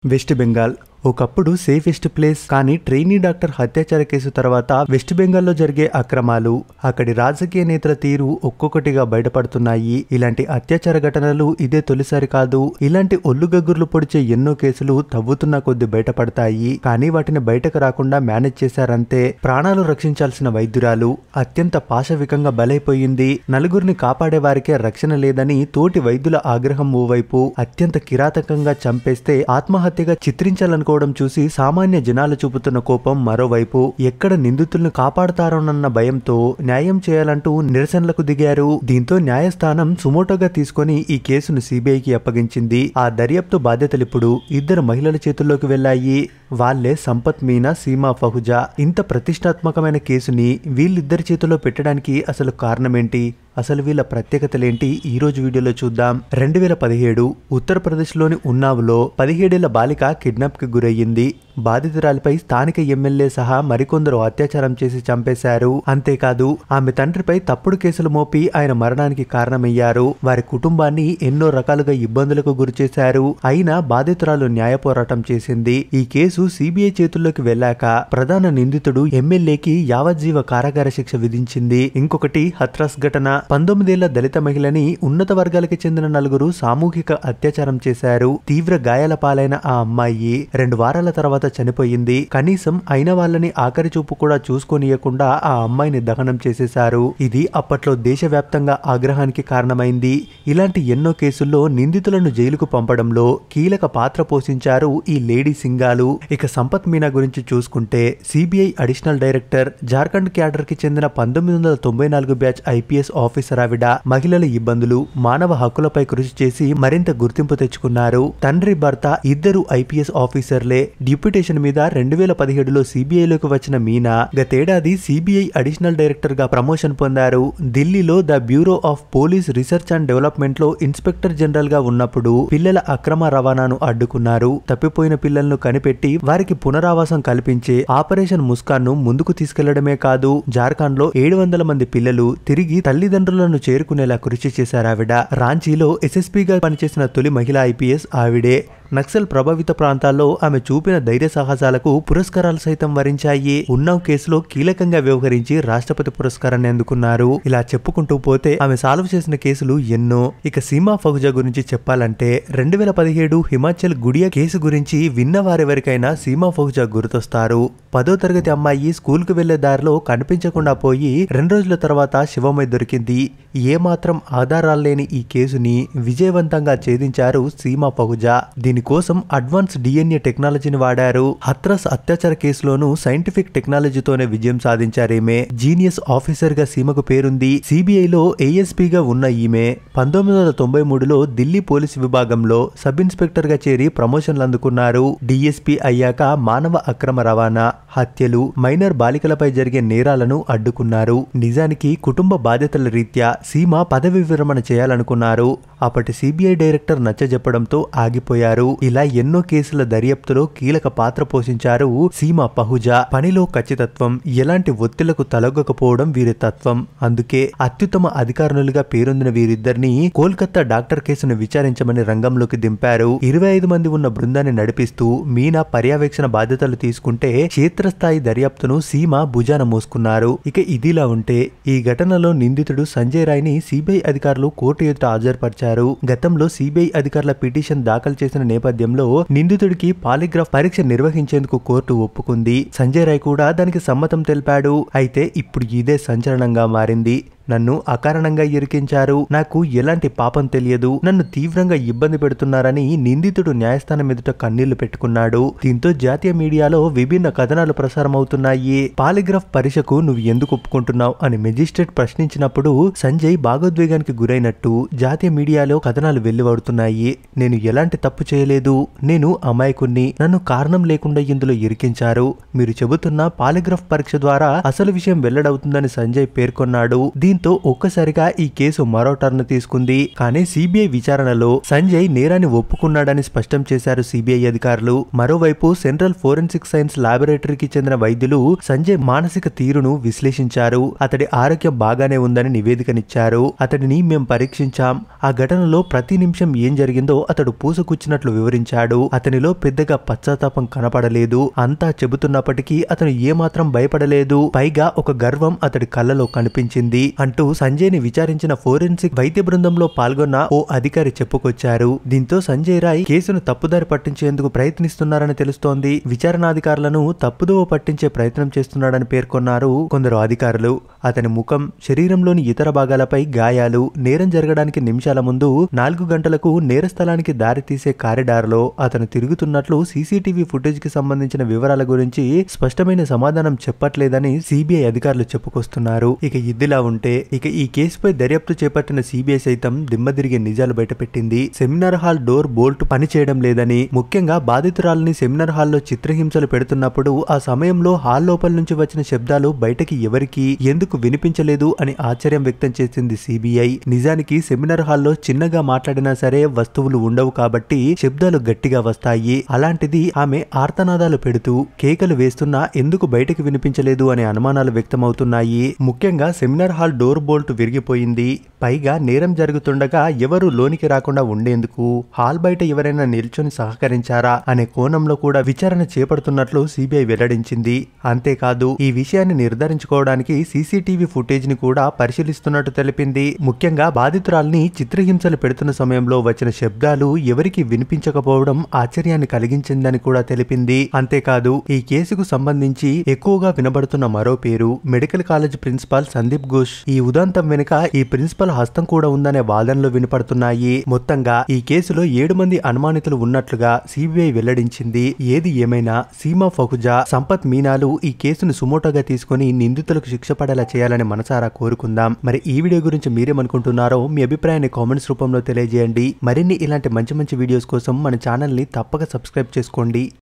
West Bengal ఒకప్పుడు safest place. కానీ trainee doctor హత్యాచార case తర్వాత వెస్ట్ బెంగాల్లో జరిగే అక్రమాలు, అక్కడి రాజకీయ నేతల తీరు ఒక్కొక్కటిగా బయటపడుతున్నాయి. ఇలాంటి అత్యాచార ఘటనలు ఇదే తొలిసారి కాదు. ఇలాంటి ఒళ్ళుగగ్గుర్లు పొడిచే ఎన్నో కేసులు తవ్వుతున్న కొద్ది బయటపడతాయి. కానీ వాటిని బయటకు రాకుండా మేనేజ్ చేశారంతే. ప్రాణాలు రక్షించాల్సిన వైద్యురాలు అత్యంత పాశవికంగా బలైపోయింది. నలుగురిని కాపాడే వారికే రక్షణ లేదని తోటి వైద్యుల ఆగ్రహం ఓవైపు, అత్యంత కిరాతకంగా చంపేస్తే ఆత్మహత్యగా చిత్రించాలనుకోవడం చూసి సామాన్య జనాలు చూపుతున్న కోపం మరోవైపు. ఎక్కడ నిందితులను కాపాడతారోనన్న భయంతో న్యాయం చేయాలంటూ నిరసనలకు దిగారు. దీంతో న్యాయస్థానం సుమోటోగా తీసుకుని ఈ కేసును సిబిఐకి అప్పగించింది. ఆ దర్యాప్తు బాధ్యతలిప్పుడు ఇద్దరు మహిళల చేతుల్లోకి వెళ్లాయి. వాళ్లే సంపత్ మీనా, సీమా పహుజా. ఇంత ప్రతిష్టాత్మకమైన కేసుని వీళ్ళిద్దరి చేతుల్లో పెట్టడానికి అసలు కారణమేంటి, అసలు వీళ్ళ ప్రత్యేకతలేంటి, ఈ రోజు వీడియోలో చూద్దాం. 2017 ఉత్తరప్రదేశ్లోని ఉన్నావ్లో 17 ఏళ్ల బాలిక కిడ్నాప్ కి గురయ్యింది. బాధితురాలిపై స్థానిక ఎమ్మెల్యే సహా మరికొందరు అత్యాచారం చేసి చంపేశారు. అంతేకాదు ఆమె తండ్రిపై తప్పుడు కేసులు మోపి ఆయన మరణానికి కారణమయ్యారు. వారి కుటుంబాన్ని ఎన్నో రకాలుగా ఇబ్బందులకు గురిచేశారు. అయినా బాధితురాలు న్యాయ పోరాటం చేసింది. ఈ కేసు సిబిఐ చేతుల్లోకి వెళ్లాక ప్రధాన నిందితుడు ఎమ్మెల్యేకి యావజ్జీవ కారాగార శిక్ష విధించింది. ఇంకొకటి హత్రాస్ ఘటన. 19 ఏళ్ల దళిత మహిళని ఉన్నత వర్గాలకి చెందిన నలుగురు సామూహిక అత్యాచారం చేశారు. తీవ్ర గాయాల పాలైన ఆ అమ్మాయి 2 వారాల తర్వాత చనిపోయింది. కనీసం అయిన వాళ్ళని ఆఖరి చూపు కూడా చూసుకోనియకుండా ఆ అమ్మాయిని దహనం చేసేశారు. ఇది అప్పట్లో దేశవ్యాప్తంగా ఆగ్రహానికి కారణమైంది. ఇలాంటి ఎన్నో కేసుల్లో నిందితులను జైలుకు పంపడంలో కీలక పాత్ర పోషించారు ఈ లేడీ సింగాలు. ఇక సంపత్ మీనా గురించి చూసుకుంటే CBI additional director, Jharkhand cadre కి చెందిన 1994 బ్యాచ్ ఐపీఎస్ ఆఫీసర్ ఆవిడ. మహిళల ఇబ్బందులు, మానవ హక్కులపై కృషి చేసి మరింత గుర్తింపు తెచ్చుకున్నారు. తండ్రి భర్త ఇద్దరు ఐపీఎస్ ఆఫీసర్లే. డిప్యూటేషన్ మీద 2017లో సిబిఐలోకి వచ్చిన మీనా గతేడాది సిబిఐ అడిషనల్ డైరెక్టర్ గా ప్రమోషన్ పొందారు. ఢిల్లీలో the bureau of police research and development లో ఇన్స్పెక్టర్ జనరల్ గా ఉన్నప్పుడు పిల్లల అక్రమ రవాణాను అడ్డుకున్నారు. తప్పిపోయిన పిల్లలను కనిపెట్టి వారికి పునరావాసం కల్పించే ఆపరేషన్ ముస్కాన్ ను ముందుకు తీసుకెళ్లడమే కాదు, జార్ఖండ్ లో 700 మంది పిల్లలు తిరిగి తల్లిదండ్రులను చేరుకునేలా కృషి చేశారావిడ. రాంచీలో ఎస్ఎస్పీగా పనిచేసిన తొలి మహిళా ఐపీఎస్ ఆవిడే. నక్సల్ ప్రభావిత ప్రాంతాల్లో ఆమె చూపిన ధైర్య సాహసాలకు పురస్కారాలు సైతం వరించాయి. ఉన్నావ్ కేసులో కీలకంగా వ్యవహరించి రాష్ట్రపతి పురస్కారాన్ని అందుకున్నారు. ఇలా చెప్పుకుంటూ పోతే ఆమె సాల్వ్ చేసిన కేసులు ఎన్నో. ఇక సీమా పహుజా గురించి చెప్పాలంటే 2017 హిమాచల్ గుడియా కేసు గురించి విన్న వారెవరికైనా సీమా పహుజా గుర్తొస్తారు. 10వ తరగతి అమ్మాయి స్కూల్ కు వెళ్లే దారిలో కనిపించకుండా పోయి 2 రోజుల తర్వాత శివమై దొరికింది. ఏమాత్రం ఆధారాలు లేని ఈ కేసుని విజయవంతంగా ఛేదించారు సీమా పహుజా. దీనికోసం అడ్వాన్స్ డిఎన్ఏ టెక్నాలజీని వాడారు. హత్రాస్ అత్యాచార కేసులోనూ సైంటిఫిక్ టెక్నాలజీతోనే విజయం సాధించారేమే. జీనియస్ ఆఫీసర్ గా సీమకు పేరుంది. సిబిఐలో ఏఎస్పీగా ఉన్న ఈమె 1993లో ఢిల్లీ పోలీసు విభాగంలో సబ్ ఇన్స్పెక్టర్ గా చేరి ప్రమోషన్లు అందుకున్నారు. డిఎస్పీ అయ్యాక మానవ అక్రమ రవాణా, హత్యలు, మైనర్ బాలికలపై జరిగే నేరాలను అడ్డుకున్నారు. నిజానికి కుటుంబ బాధ్యతల రీత్యా సీమ పదవి విరమణ చేయాలనుకున్నారు. అప్పటి సిబిఐ డైరెక్టర్ నచ్చజెప్పడంతో ఆగిపోయారు. ఇలా ఎన్నో కేసుల దర్యాప్తులో కీలక పాత్ర పోషించారు సీమా పహుజా. పనిలో ఖచ్చితత్వం, ఎలాంటి ఒత్తిళ్లకు తలొగ్గకపోవడం వీరి తత్వం. అందుకే అత్యుత్తమ అధికారులుగా పేరొందిన వీరిద్దరిని కోల్కతా డాక్టర్ కేసును విచారించమని రంగంలోకి దింపారు. 25 మంది ఉన్న బృందాన్ని నడిపిస్తూ మీనా పర్యవేక్షణ బాధ్యతలు తీసుకుంటే క్షేత్రస్థాయి దర్యాప్తును సీమా భుజాన మోసుకున్నారు. ఇక ఇదిలా ఉంటే ఈ ఘటనలో నిందితుడు సంజయ్ రాయ్ ని సిబిఐ అధికారులు కోర్టు ఎదుట హాజరుపరిచారు. గతంలో సిబిఐ అధికారుల పిటిషన్ దాఖలు చేసిన నేపథ్యంలో నిందితుడికి పాలిగ్రాఫ్ పరీక్ష నిర్వహించేందుకు కోర్టు ఒప్పుకుంది. సంజయ్ రాయ్ కూడా దానికి సమ్మతం తెలిపాడు. అయితే ఇప్పుడు ఇదే సంచలనంగా మారింది. నన్ను అకారణంగా ఇరికించారు, నాకు ఎలాంటి పాపం తెలియదు, నన్ను తీవ్రంగా ఇబ్బంది పెడుతున్నారని నిందితుడు న్యాయస్థానం ఎదుట కన్నీళ్లు పెట్టుకున్నాడు. దీంతో జాతీయ మీడియాలో విభిన్న కథనాలు ప్రసారమవుతున్నాయి. పాలిగ్రాఫ్ పరీక్షకు నువ్వు ఎందుకు ఒప్పుకుంటున్నావు అని మెజిస్ట్రేట్ ప్రశ్నించినప్పుడు సంజయ్ భాగోద్వేగానికి గురైనట్టు జాతీయ మీడియాలో కథనాలు వెళ్లివడుతున్నాయి. నేను ఎలాంటి తప్పు చేయలేదు, నేను అమాయకుణ్ణి, నన్ను కారణం లేకుండా ఇందులో ఇరికించారు. మీరు చెబుతున్న పాలిగ్రాఫ్ పరీక్ష ద్వారా అసలు విషయం వెల్లడవుతుందని సంజయ్ పేర్కొన్నాడు. దీంతో దీంతో ఒక్కసారిగా ఈ కేసు మరో టర్న్ తీసుకుంది. కానీ సిబిఐ విచారణలో సంజయ్ నేరాన్ని ఒప్పుకున్నాడని స్పష్టం చేశారు సిబిఐ అధికారులు. మరోవైపు సెంట్రల్ ఫోరెన్సిక్ సైన్స్ లాబొరేటరీకి చెందిన వైద్యులు సంజయ్ మానసిక తీరును విశ్లేషించారు. అతడి ఆరోగ్యం బాగానే ఉందని నివేదికనిచ్చారు. అతడిని మేం పరీక్షించాం. ఆ ఘటనలో ప్రతి నిమిషం ఏం జరిగిందో అతడు పూసకుచ్చినట్లు వివరించాడు. అతనిలో పెద్దగా పశ్చాత్తాపం కనపడలేదు. అంతా చెబుతున్నప్పటికీ అతను ఏమాత్రం భయపడలేదు. పైగా ఒక గర్వం అతడి కళ్ళలో కనిపించింది అంటూ సంజయ్ ని విచారించిన ఫోరెన్సిక్ వైద్య బృందంలో పాల్గొన్న ఓ అధికారి చెప్పుకొచ్చారు. దీంతో సంజయ్ రాయ్ కేసును తప్పుదారి పట్టించేందుకు ప్రయత్నిస్తున్నారని తెలుస్తోంది. విచారణాధికారులను తప్పుదోవ పట్టించే ప్రయత్నం చేస్తున్నాడని పేర్కొన్నారు కొందరు అధికారులు. అతని ముఖం, శరీరంలోని ఇతర భాగాలపై గాయాలు, నేరం జరగడానికి నిమిషాల ముందు 4 గంటలకు నేరస్థలానికి దారితీసే కారిడార్లో అతను తిరుగుతున్నట్లు సీసీటీవీ ఫుటేజ్ కి సంబంధించిన వివరాల గురించి స్పష్టమైన సమాధానం చెప్పట్లేదని సిబిఐ అధికారులు చెప్పుకొస్తున్నారు. ఇక ఇదిలా ఉంటే ఈ కేసుపై దర్యాప్తు చేపట్టిన సిబిఐ సైతం దిమ్మదిరిగే నిజాలు బయటపెట్టింది. సెమినార్ హాల్ డోర్ బోల్ట్ పనిచేయడం లేదని, ముఖ్యంగా బాధితురాలని సెమినార్ హాల్లో చిత్రహింసలు పెడుతున్నప్పుడు ఆ సమయంలో హాల్ లోపల నుంచి వచ్చిన శబ్దాలు బయటకి ఎవరికి ఎందుకు వినిపించలేదు అని ఆశ్చర్యం వ్యక్తం చేసింది సిబిఐ. నిజానికి సెమినార్ హాల్లో చిన్నగా మాట్లాడినా సరే వస్తువులు ఉండవు కాబట్టి శబ్దాలు గట్టిగా వస్తాయి. అలాంటిది ఆమె ఆర్తనాదాలు పెడుతూ కేకలు వేస్తున్నా ఎందుకు బయటకు వినిపించలేదు అనే అనుమానాలు వ్యక్తమవుతున్నాయి. ముఖ్యంగా సెమినార్ హాల్ డోర్ బోల్ట్ విరిగిపోయింది. పైగా నేరం జరుగుతుండగా ఎవరు లోనికి రాకుండా ఉండేందుకు హాల్ బయట ఎవరైనా నిల్చొని సహకరించారా అనే కోణంలో కూడా విచారణ చేపడుతున్నట్లు సిబిఐ వెల్లడించింది. అంతేకాదు ఈ విషయాన్ని నిర్ధారించుకోవడానికి సీసీటీవీ ఫుటేజ్ ని కూడా పరిశీలిస్తున్నట్టు తెలిపింది. ముఖ్యంగా బాధితురాల్ని చిత్రహింసలు పెడుతున్న సమయంలో వచ్చిన శబ్దాలు ఎవరికి వినిపించకపోవడం ఆశ్చర్యాన్ని కలిగించిందని కూడా తెలిపింది. అంతేకాదు ఈ కేసుకు సంబంధించి ఎక్కువగా వినబడుతున్న మరో పేరు medical college principal Sandeep Ghosh. ఈ ఉదంతం వెనుక ఈ ప్రిన్సిపల్ హస్తం కూడా ఉందనే వాదనలు వినపడుతున్నాయి. మొత్తంగా ఈ కేసులో 7 మంది అనుమానితులు ఉన్నట్లుగా సిబిఐ వెల్లడించింది. ఏది ఏమైనా సీమా ఫహుజా, సంపత్ మీనాలు ఈ కేసును సుమోటోగా తీసుకుని నిందితులకు శిక్ష పడేలా చేయాలని మనసారా కోరుకుందాం. మరి ఈ వీడియో గురించి మీరేమనుకుంటున్నారో మీ అభిప్రాయాన్ని కామెంట్స్ రూపంలో తెలియజేయండి. మరిన్ని ఇలాంటి మంచి మంచి వీడియోస్ కోసం మన ఛానల్ ని తప్పక సబ్స్క్రైబ్ చేసుకోండి.